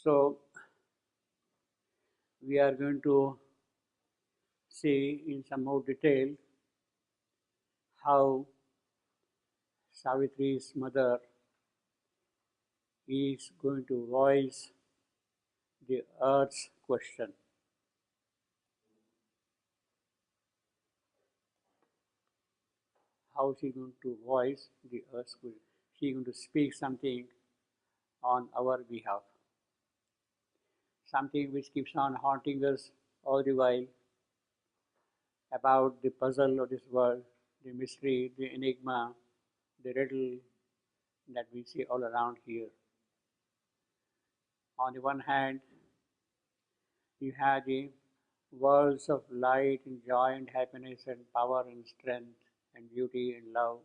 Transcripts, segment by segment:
So we are going to see in some more detail how Savitri's mother is going to voice the earth's question. How she going to voice the earth's question? She going to speak something on our behalf, something which keeps on haunting us all the while about the puzzle of this world, the mystery, the enigma, the riddle that we see all around here. On the one hand, you have the worlds of light and joy and happiness and power and strength and beauty and love.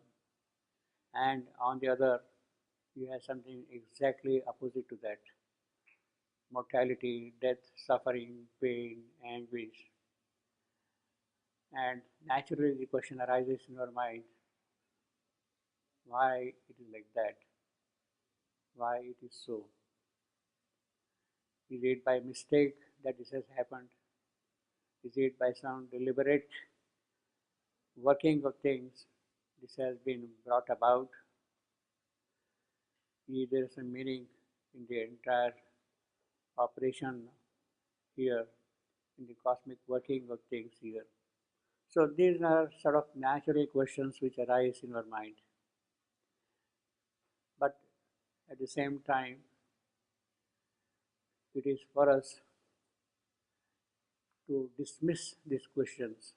And on the other, you have something exactly opposite to that: mortality, death, suffering, pain, anguish. And naturally, the question arises in your mind: why it is like that? Why it is so? Is it by mistake that this has happened? Is it by some deliberate working of things this has been brought about? Is there some meaning in the entire operation here, in the cosmic working of things here? So these are sort of natural questions which arise in our mind. But at the same time, it is for us to dismiss these questions,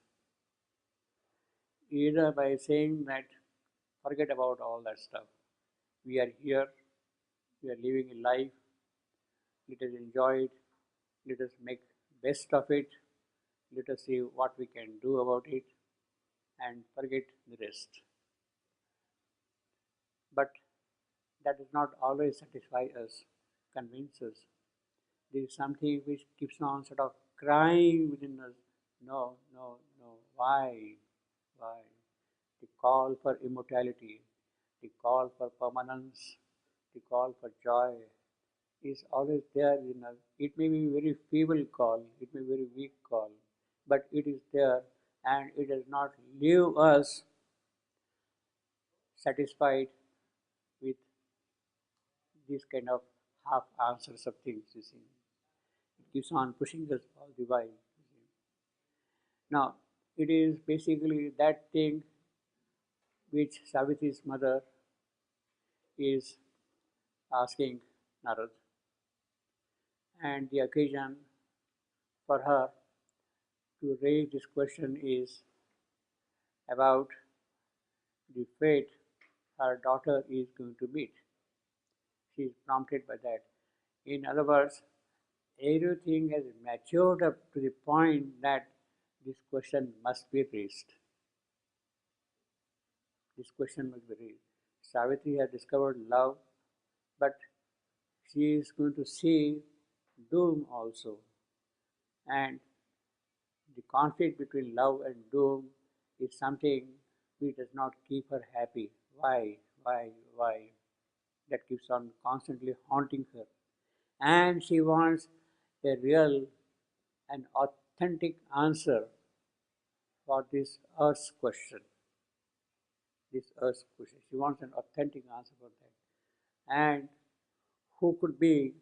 either by saying that forget about all that stuff. We are here, we are living a life, let us enjoy it, let us make best of it, let us see what we can do about it, and forget the rest. But that does not always satisfy us, convince us. There is something which keeps on sort of crying within us. No, no, no. Why? Why? The call for immortality, the call for permanence, the call for joy is always there in us. It may be a very feeble call, it may be a very weak call, but it is there and it does not leave us satisfied with these kind of half answers of things, you see. It keeps on pushing us all the while. You see. Now, it is basically that thing which Savitri's mother is asking Narad. And the occasion for her to raise this question is about the fate her daughter is going to meet. She is prompted by that. In other words, everything has matured up to the point that this question must be raised. This question must be raised. Savitri has discovered love, but she is going to see doom also. And the conflict between love and doom is something which does not keep her happy. Why? Why? That keeps on constantly haunting her. And she wants a real and authentic answer for this earth's question. This earth's question. She wants an authentic answer for that. And who could be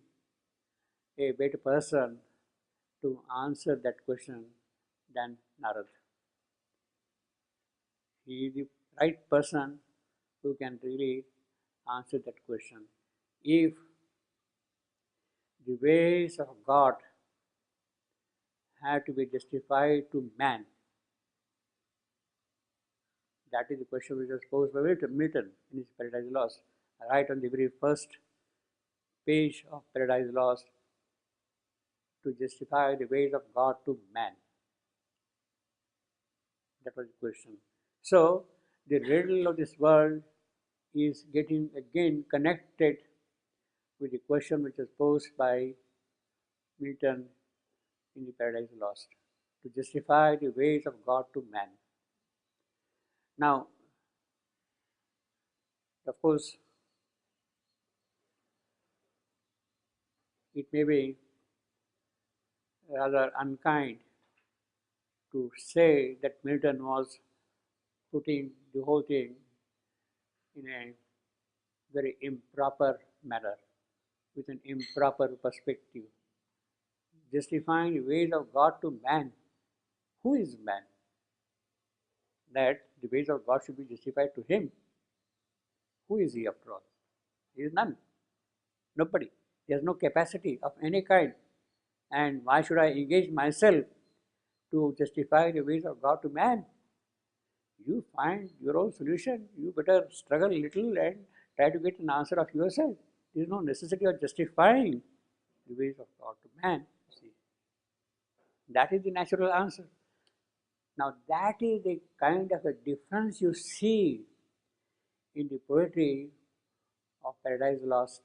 a better person to answer that question than Narad? He is the right person who can really answer that question. If the ways of God have to be justified to man, that is the question which was posed by Milton in his Paradise Lost, right on the very first page of Paradise Lost, to justify the ways of God to man. That was the question. So, the riddle of this world is getting again connected with the question which was posed by Milton in the Paradise Lost, to justify the ways of God to man. Now, of course, it may be rather unkind to say that Milton was putting the whole thing in a very improper manner, with an improper perspective, justifying the ways of God to man. Who is man? That the ways of God should be justified to him. Who is he after all? He is none. Nobody. He has no capacity of any kind. And why should I engage myself to justify the ways of God to man? You find your own solution. You better struggle a little and try to get an answer of yourself. There is no necessity of justifying the ways of God to man. See, that is the natural answer. Now, that is the kind of a difference you see in the poetry of Paradise Lost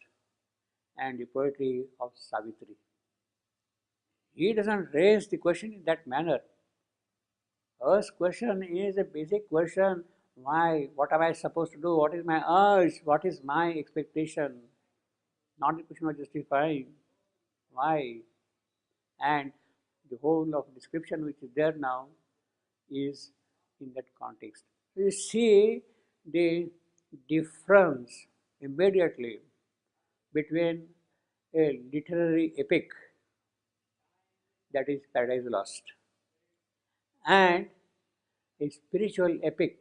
and the poetry of Savitri. He doesn't raise the question in that manner. First question is a basic question. Why? What am I supposed to do? What is my urge? What is my expectation? Not the question of justifying. Why? And the whole of description which is there now is in that context. So you see the difference immediately between a literary epic, that is Paradise Lost, and a spiritual epic,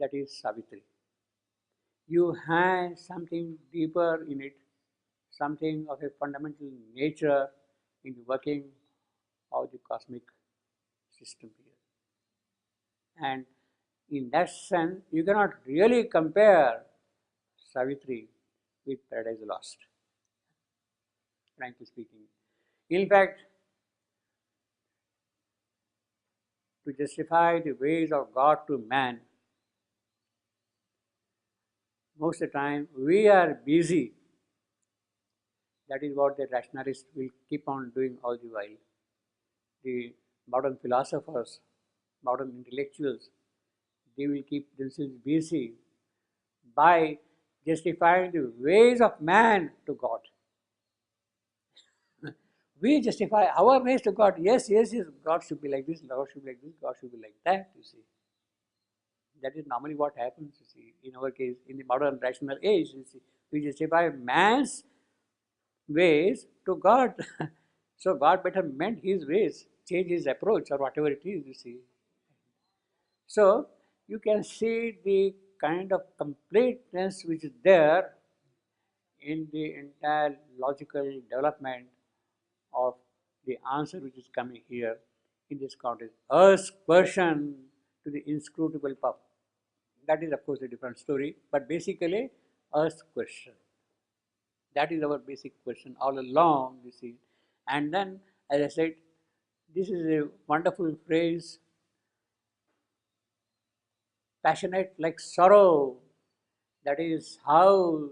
that is Savitri. You have something deeper in it, something of a fundamental nature in the working of the cosmic system here. And in that sense, you cannot really compare Savitri with Paradise Lost, frankly speaking. In fact, to justify the ways of God to man, most of the time we are busy. That is what the rationalists will keep on doing all the while. The modern philosophers, modern intellectuals, they will keep themselves busy by justifying the ways of man to God. We justify our ways to God. Yes, yes, yes, God should be like this, God should be like this, God should be like that, you see. That is normally what happens, you see. In our case, in the modern rational age, you see, we justify man's ways to God. So God better mend his ways, change his approach or whatever it is, you see. So you can see the kind of completeness which is there in the entire logical development of the answer which is coming here in this context. Ask question to the inscrutable puff. That is of course a different story, but basically ask question. That is our basic question all along, you see. And then, as I said, this is a wonderful phrase, passionate like sorrow. That is how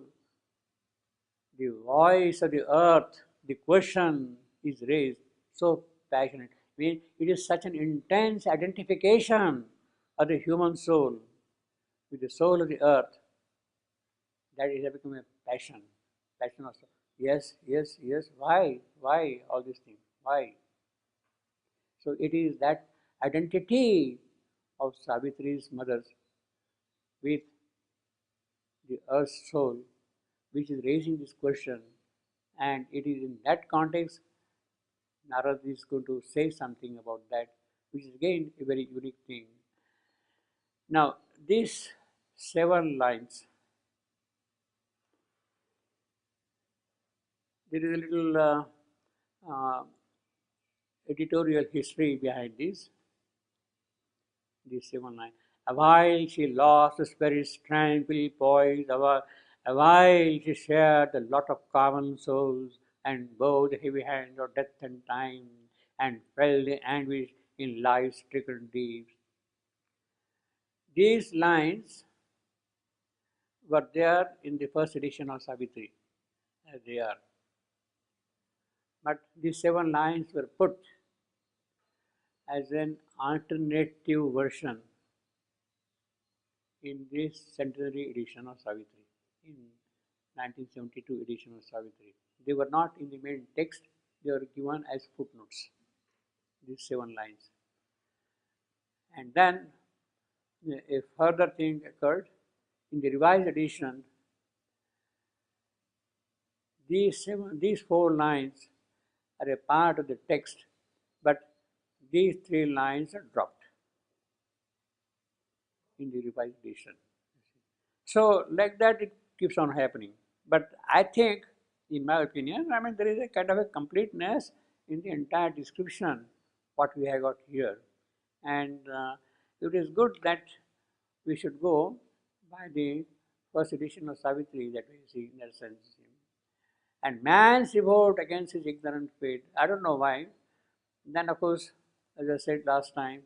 the voice of the earth, the question is raised, so passionate. I mean, it is such an intense identification of the human soul with the soul of the earth that it has become a passion. Passion also. Yes, yes, yes. Why? Why all these things? Why? So it is that identity of Savitri's mother with the earth's soul which is raising this question, and it is in that context Narad is going to say something about that, which is again a very unique thing. Now, these 7 lines, there is a little editorial history behind this. These 7 lines. A while she lost the spirit's tranquil poise, a while she shared the lot of common souls, and bore the heavy hand of death and time, and felt the anguish in life's stricken deeps. These lines were there in the first edition of Savitri, as they are. But these 7 lines were put as an alternative version in this centenary edition of Savitri, in 1972 edition of Savitri. They were not in the main text, they were given as footnotes, these 7 lines. And then a further thing occurred. In the revised edition, these 4 lines are a part of the text, but these 3 lines are dropped in the revised edition. So like that it keeps on happening. But I think, in my opinion, I mean there is a kind of a completeness in the entire description what we have got here. And it is good that we should go by the first edition of Savitri that we see in that sense. And man's revolt against his ignorant fate. I don't know why. Then of course, as I said last time,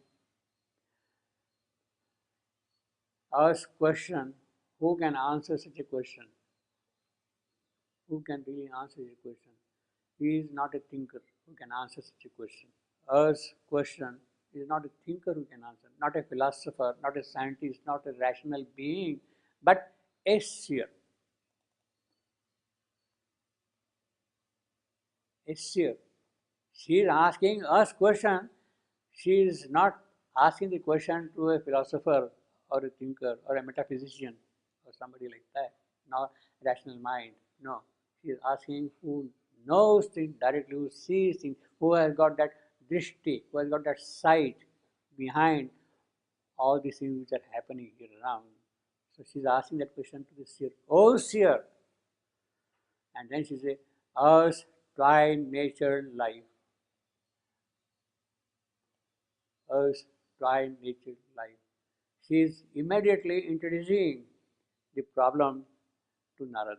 ask question, who can answer such a question? Who can really answer such a question? He is not a thinker who can answer such a question. Ask question is not a thinker who can answer, not a philosopher, not a scientist, not a rational being, but a seer. A seer. She is asking us question. She is not asking the question to a philosopher or a thinker or a metaphysician or somebody like that, not rational mind. No, she is asking who knows things directly, who sees things, who has got that drishti, who has got that sight behind all these things which are happening here around. So she is asking that question to the seer. Oh seer! And then she says, us try nature life. Us try nature life. She is immediately introducing the problem to Narad.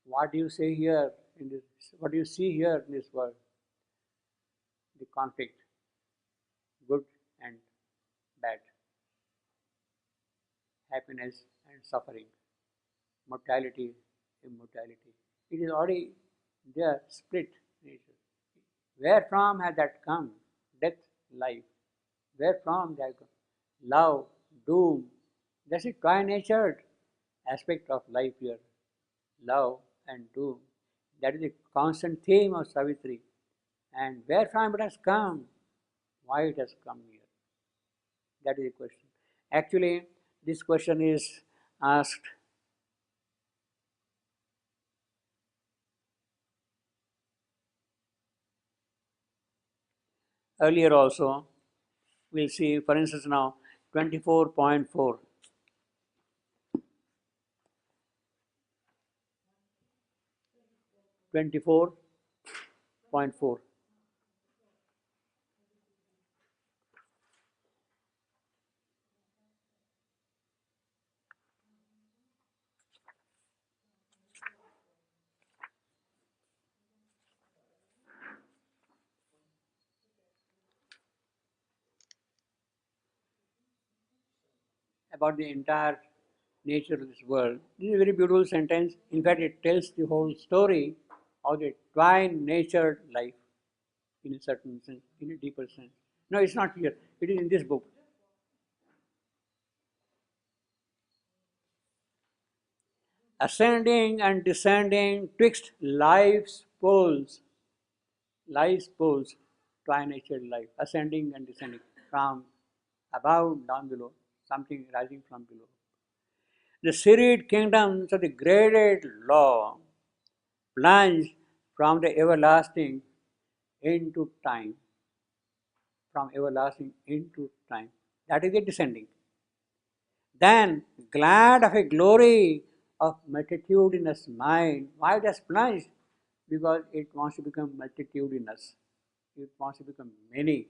What do you say here in this? What do you see here in this world? The conflict, good and bad, happiness and suffering, mortality, immortality. It is already there, split nature. Where from has that come? Death, life. Where from that come? Love, doom. That's a tri-natured aspect of life here. Love and doom. That is the constant theme of Savitri. And where from it has come? Why it has come here? That is the question. Actually, this question is asked earlier also. We'll see, for instance, now 24.4. 24.4. About the entire nature of this world. This is a very beautiful sentence. In fact, it tells the whole story of the tri-natured life in a certain sense, in a deeper sense. No, it's not here. It is in this book. Ascending and descending twixt life's poles, tri-natured life, ascending and descending from above down below, something rising from below. The serried kingdoms of the graded law plunge from the everlasting into time. From everlasting into time. That is the descending. Then, glad of a glory of multitudinous mind. Why it has plunged? Because it wants to become multitudinous. It wants to become many.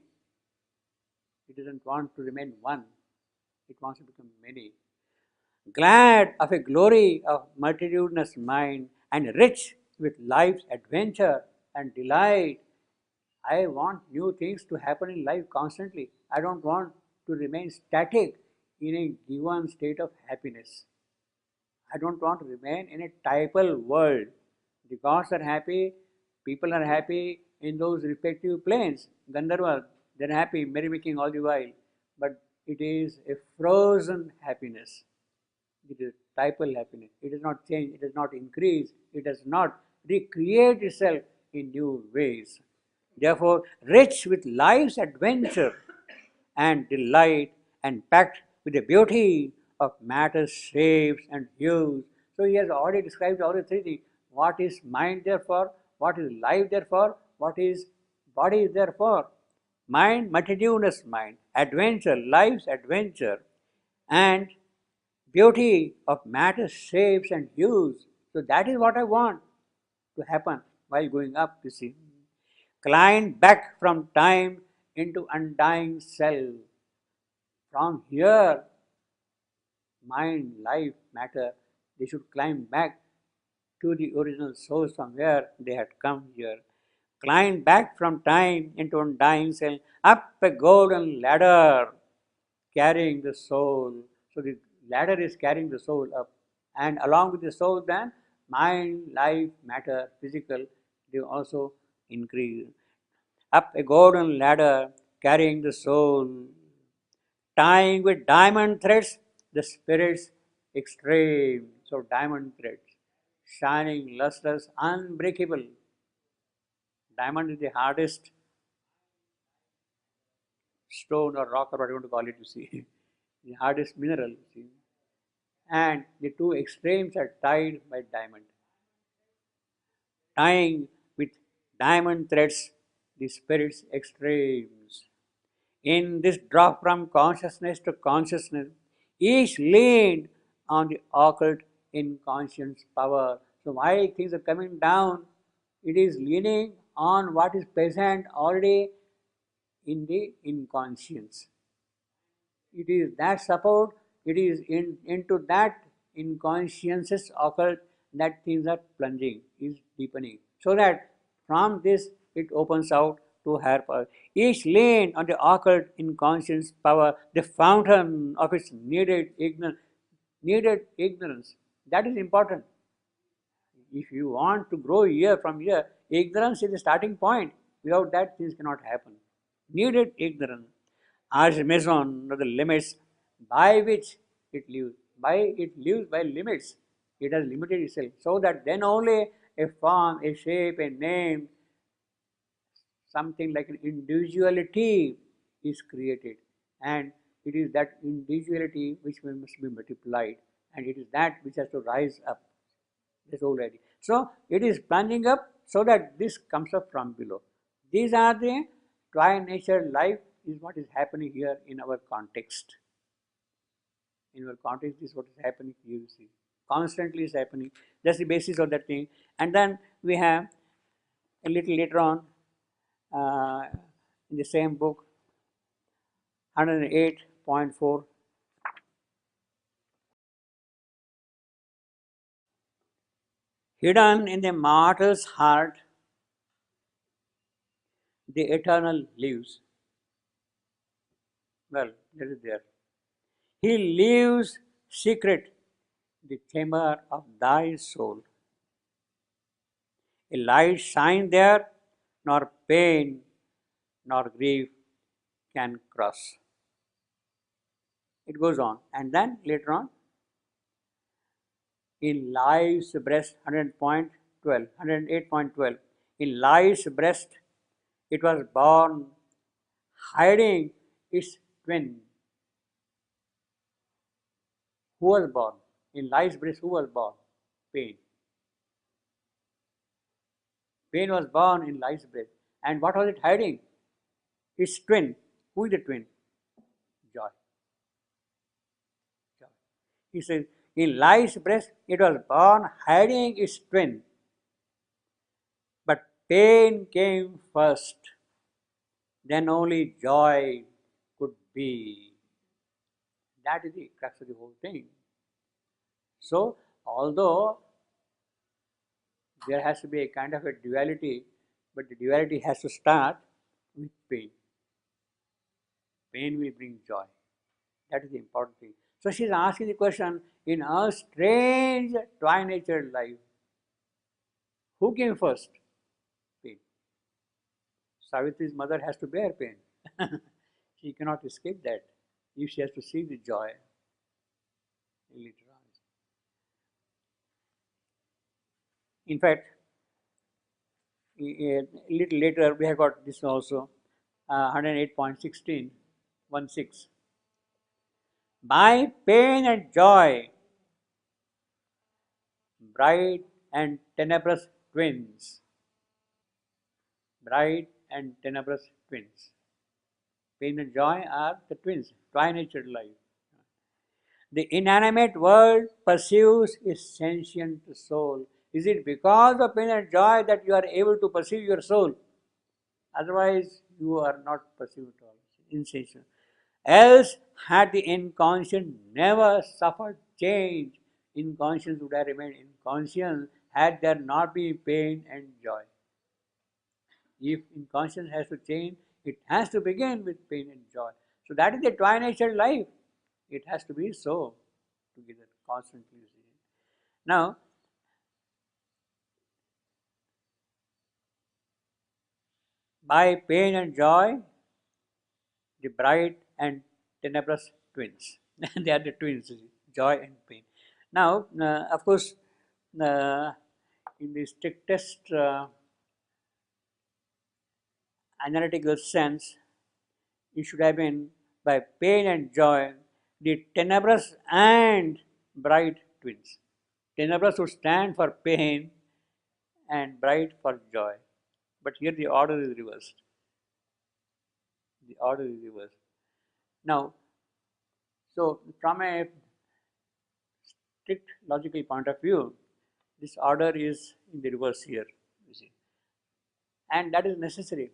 It doesn't want to remain one. It wants to become many. Glad of a glory of multitudinous mind and rich with life's adventure and delight. I want new things to happen in life constantly. I don't want to remain static in a given state of happiness. I don't want to remain in a typal world. The gods are happy, people are happy in those respective planes. Gandharva, they're happy, merrymaking all the while. But it is a frozen happiness. It is typal happiness. It does not change, it does not increase, it does not recreate itself in new ways. Therefore, rich with life's adventure and delight and packed with the beauty of matter, shapes, and hues. So he has already described all the three things. What is mind therefore? What is life therefore? What is body therefore? Mind, multitudinous mind, adventure, life's adventure, and beauty of matter, shapes, and hues. So that is what I want to happen while going up, you see. Climb back from time into undying self. From here, mind, life, matter, they should climb back to the original source from where they had come here. Climb back from time into undying self, up a golden ladder, carrying the soul. So the ladder is carrying the soul up. And along with the soul, then mind, life, matter, physical, they also increase. Up a golden ladder, carrying the soul, tying with diamond threads the spirit's extreme. So diamond threads, shining, lustrous, unbreakable. Diamond is the hardest stone or rock or whatever you want to call it, you see. The hardest mineral, you see. And the two extremes are tied by diamond. Tying with diamond threads the spirit's extremes. In this drop from consciousness to consciousness, each leaned on the occult inconscious power. So while things are coming down, it is leaning on what is present already in the inconscience. It is that support, it is into that inconscious occult that things are plunging, is deepening. So that from this it opens out to higher power. Each lane on the occult inconscious power, the fountain of its needed ignorance. That is important. If you want to grow year from year, ignorance is the starting point. Without that, things cannot happen. Needed ignorance. As maison of the limits by which it lives. It lives by limits. It has limited itself. So that then only a form, a shape, a name, something like an individuality is created. And it is that individuality which must be multiplied. And it is that which has to rise up. This already. So it is plunging up so that this comes up from below. These are the tri-nature life is what is happening here in our context. In our context, this is what is happening here, you see. Constantly is happening. That's the basis of that thing. And then we have a little later on in the same book, 108.4. Hidden in the martyr's heart, the eternal lives. Well, that is there. He lives secret, the chamber of thy soul. A light shine there, nor pain nor grief can cross. It goes on. And then later on, in life's breast, 108.12. In life's breast, it was born, hiding its twin. Who was born? In life's breast, who was born? Pain. Pain was born in life's breast. And what was it hiding? Its twin. Who is the twin? Joy. Joy. He says, in life's breast, it was born, hiding its twin. But pain came first. Then only joy could be. That is the crux of the whole thing. So, although there has to be a kind of a duality, but the duality has to start with pain. Pain will bring joy. That is the important thing. So she is asking the question, in our strange tri-natured life, who came first? Pain. Savitri's mother has to bear pain. She cannot escape that if she has to see the joy later on. In fact, a little later we have got this also, 108.16, 16. By pain and joy, bright and tenebrous twins. Bright and tenebrous twins. Pain and joy are the twins, tri-natured life. The inanimate world pursues its sentient soul. Is it because of pain and joy that you are able to perceive your soul? Otherwise, you are not perceived at all. Insensation. Else, had the inconscient never suffered change, inconscience would have remained inconscient had there not been pain and joy. If inconscience has to change, it has to begin with pain and joy. So that is the tri-natured life. It has to be so together constantly. Now, by pain and joy, the bright and tenebrous twins. They are the twins, joy and pain. Now, of course, uh, in the strictest analytical sense, it should have been by pain and joy, the tenebrous and bright twins. Tenebrous would stand for pain and bright for joy. But here the order is reversed. The order is reversed. Now, so from a strict logical point of view, this order is in the reverse here, you see. And that is necessary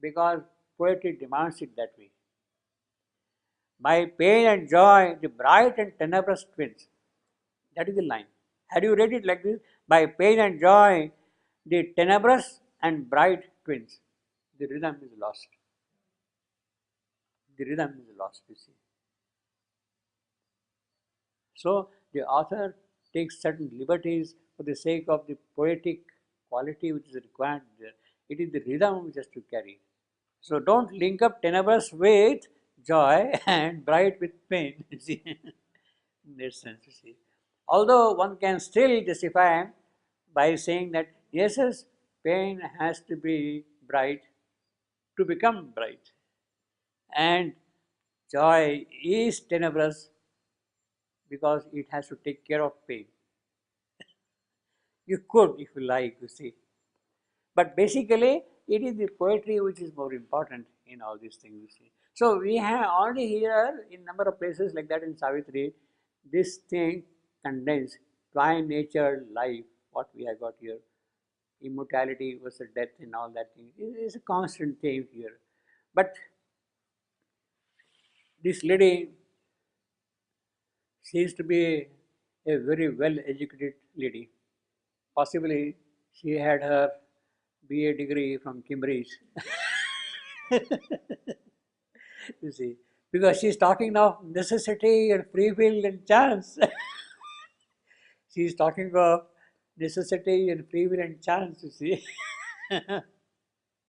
because poetry demands it that way. By pain and joy, the bright and tenebrous twins. That is the line. Had you read it like this? By pain and joy, the tenebrous and bright twins. The rhythm is lost. The rhythm is lost, you see. So the author takes certain liberties for the sake of the poetic quality which is required there. It is the rhythm which has to carry. So don't link up tenebrous with joy and bright with pain, you see. In that sense, you see. Although one can still justify by saying that yes, pain has to be bright to become bright, and joy is tenebrous because it has to take care of pain. You could, if you like, you see. But basically, it is the poetry which is more important in all these things, you see. So we have already here in number of places like that in Savitri, this thing condensed by nature life, what we have got here, immortality versus death and all that thing. It is a constant theme here. But this lady seems to be a very well educated lady. Possibly she had her BA degree from Cambridge. You see, because she's talking of necessity and free will and chance. She's talking of necessity and free will and chance, you see.